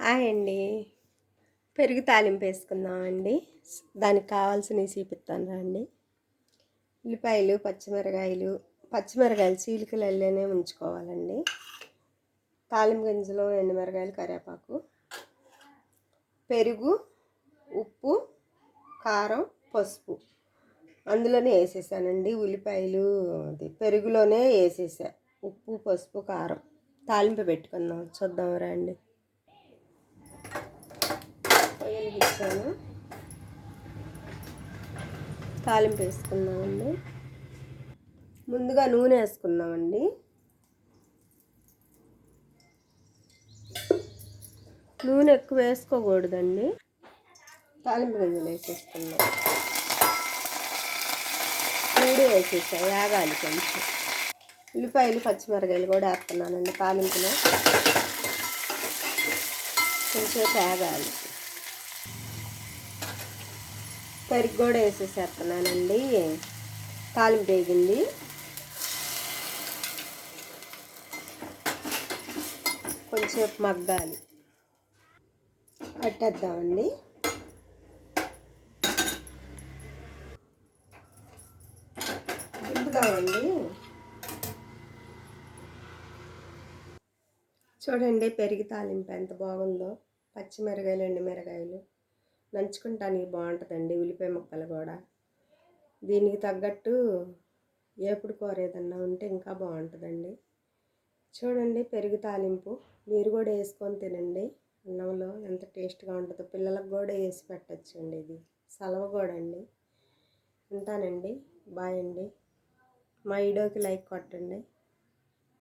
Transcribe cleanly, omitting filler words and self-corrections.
Hi అండి. పెరుగు తాలింపు వేసుకుందామండి. దానికి కావాల్సినవి చూపిస్తాను రండి. ఉల్లిపాయలు, పచ్చిమిరకాయలు చీలికలలోనే ఉంచుకోవాలండి. తాలింపు గింజలు, ఎండుమిరకాయలు, కరివేపాకు, పెరుగు, ఉప్పు, కారం, పసుపు అందులోనే వేసేసానండి. ఉల్లిపాయలు పెరుగులోనే వేసేసా. ఉప్పు, పసుపు, కారం తాలింపు పెట్టుకుందాం. చూద్దాం రండి. ఇచ్చాను, తాలింపు వేసుకుందామండి. ముందుగా నూనె వేసుకుందామండి. నూనె ఎక్కువ వేసుకోకూడదండి. తాలింపు గింజలు వేసేసుకుందాం. మూడు వేసేసా, వేగాలి కొంచెం. ఉల్లిపాయలు, పచ్చిమిరకాయలు కూడా వేస్తున్నానండి తాలింపులో. కొంచెం వేగాలి. పెరుగు కూడా వేసేసేస్తున్నానండి. తాలింపు వేగింది. కొంచెం మగ్గాలి. కట్టేద్దామండి. దింపుదామండి. చూడండి పెరుగు తాలింపు ఎంత బాగుందో. పచ్చిమిరకాయలు, ఎండుమిరకాయలు నంచుకుంటానికి బాగుంటుందండి. ఉల్లిపాయ ముక్కలు కూడా దీనికి తగ్గట్టు ఏపుడు కూర ఏదన్నా ఉంటే ఇంకా బాగుంటుందండి. చూడండి పెరుగు తాలింపు మీరు కూడా వేసుకొని తినండి. అన్నంలో ఎంత టేస్ట్గా ఉంటుందో. పిల్లలకు కూడా వేసి పెట్టచ్చండి. ఇది సలవ కూడా అండి. ఉంటానండి. బాయ్ అండి. మా వీడియోకి లైక్ కొట్టండి.